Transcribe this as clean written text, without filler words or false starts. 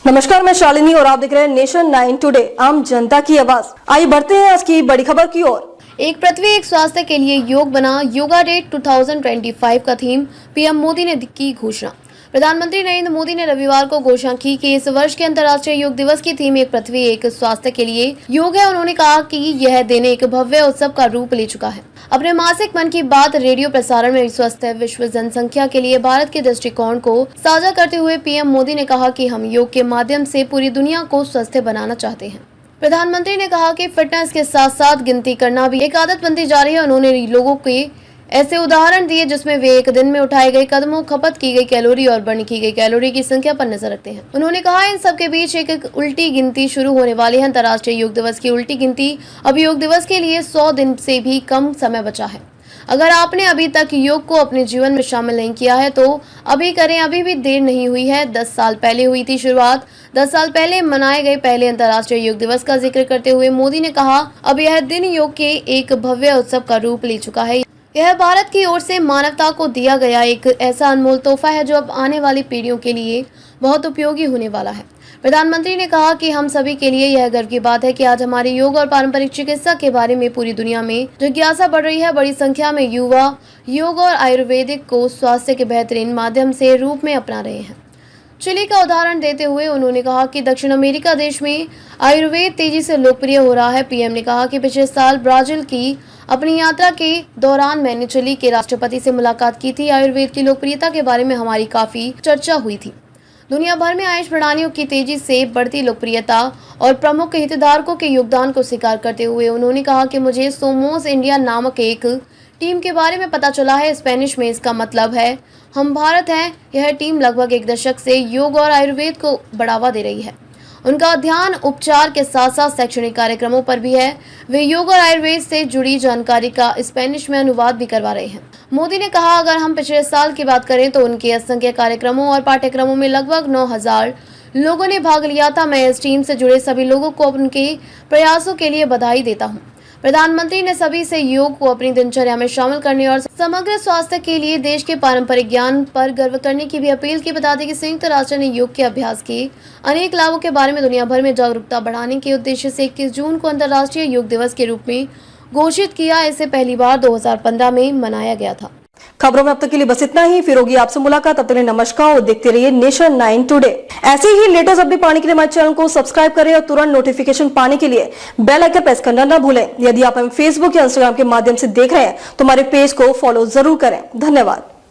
नमस्कार, मैं शालिनी और आप देख रहे हैं नेशन 9 टुडे, आम जनता की आवाज। आइए बढ़ते हैं आज की बड़ी खबर की ओर। एक पृथ्वी एक स्वास्थ्य के लिए योग बना, योगा डे 2025 का थीम, पीएम मोदी ने की घोषणा। प्रधानमंत्री नरेंद्र मोदी ने रविवार को घोषणा की कि इस वर्ष के अंतर्राष्ट्रीय योग दिवस की थीम एक पृथ्वी एक स्वास्थ्य के लिए योग है। उन्होंने कहा कि यह दिन एक भव्य उत्सव का रूप ले चुका है। अपने मासिक मन की बात रेडियो प्रसारण में स्वस्थ विश्व जनसंख्या के लिए भारत के दृष्टिकोण को साझा करते हुए पीएम मोदी ने कहा कि हम योग के माध्यम से पूरी दुनिया को स्वस्थ बनाना चाहते हैं। प्रधानमंत्री ने कहा कि फिटनेस के साथ साथ गिनती करना भी एक आदत बनती जा रही है। उन्होंने लोगों के ऐसे उदाहरण दिए जिसमें वे एक दिन में उठाए गए कदमों, खपत की गई कैलोरी और बर्न की गई कैलोरी की संख्या पर नजर रखते हैं। उन्होंने कहा इन सब के बीच एक उल्टी गिनती शुरू होने वाली है। अंतर्राष्ट्रीय योग दिवस की उल्टी गिनती, अब योग दिवस के लिए 100 दिन से भी कम समय बचा है। अगर आपने अभी तक योग को अपने जीवन में शामिल नहीं किया है तो अभी करें, अभी भी देर नहीं हुई है। 10 साल पहले हुई थी शुरुआत। 10 साल पहले मनाए गए पहले अंतर्राष्ट्रीय योग दिवस का जिक्र करते हुए मोदी ने कहा, अब यह दिन योग के एक भव्य उत्सव का रूप ले चुका है। यह भारत की ओर से मानवता को दिया गया एक ऐसा अनमोल तोहफा है जो अब आने वाली पीढ़ियों के लिए बहुत उपयोगी होने वाला है। प्रधानमंत्री ने कहा कि हम सभी के लिए यह गर्व की बात है कि आज हमारे योग और पारंपरिक चिकित्सा के बारे में पूरी दुनिया में जिज्ञासा बढ़ रही है। बड़ी संख्या में युवा योग और आयुर्वेदिक को स्वास्थ्य के बेहतरीन माध्यम से रूप में अपना रहे हैं। चिली का उदाहरण देते हुए उन्होंने कहा कि दक्षिण अमेरिका देश में आयुर्वेद तेजी से लोकप्रिय हो रहा है। पीएम ने कहा कि पिछले साल ब्राजील की अपनी यात्रा के दौरान मैंने चिली के राष्ट्रपति से मुलाकात की थी। आयुर्वेद की लोकप्रियता के बारे में हमारी काफी चर्चा हुई थी। दुनिया भर में आयुष प्रणालियों की तेजी से बढ़ती लोकप्रियता और प्रमुख हितधारकों के योगदान को स्वीकार करते हुए उन्होंने कहा कि मुझे सोमोस इंडिया नामक एक टीम के बारे में पता चला है। स्पेनिश में इसका मतलब है हम भारत हैं। यह टीम लगभग एक दशक से योग और आयुर्वेद को बढ़ावा दे रही है। उनका ध्यान उपचार के साथ साथ शैक्षणिक कार्यक्रमों पर भी है। वे योग और आयुर्वेद से जुड़ी जानकारी का स्पेनिश में अनुवाद भी करवा रहे हैं। मोदी ने कहा, अगर हम पिछले साल की बात करें तो उनके असंख्य कार्यक्रमों और पाठ्यक्रमों में लगभग 9000 लोगों ने भाग लिया था। मैं इस टीम से जुड़े सभी लोगों को उनके प्रयासों के लिए बधाई देता हूँ। प्रधानमंत्री ने सभी से योग को अपनी दिनचर्या में शामिल करने और समग्र स्वास्थ्य के लिए देश के पारंपरिक ज्ञान पर गर्व करने की भी अपील की। बता दें कि संयुक्त राष्ट्र ने योग के अभ्यास के अनेक लाभों के बारे में दुनिया भर में जागरूकता बढ़ाने के उद्देश्य से 21 जून को अंतर्राष्ट्रीय योग दिवस के रूप में घोषित किया। इसे पहली बार 2015 में मनाया गया था। खबरों में अब तक के लिए बस इतना ही। फिर होगी आपसे मुलाकात, तब तक के लिए नमस्कार और देखते रहिए नेशन 9 टुडे। ऐसे ही लेटेस्ट अपडेट पाने के लिए हमारे चैनल को सब्सक्राइब करें और तुरंत नोटिफिकेशन पाने के लिए बेल आइकन प्रेस करना न भूलें। यदि आप हमें फेसबुक या इंस्टाग्राम के माध्यम से देख रहे हैं तो हमारे पेज को फॉलो जरूर करें। धन्यवाद।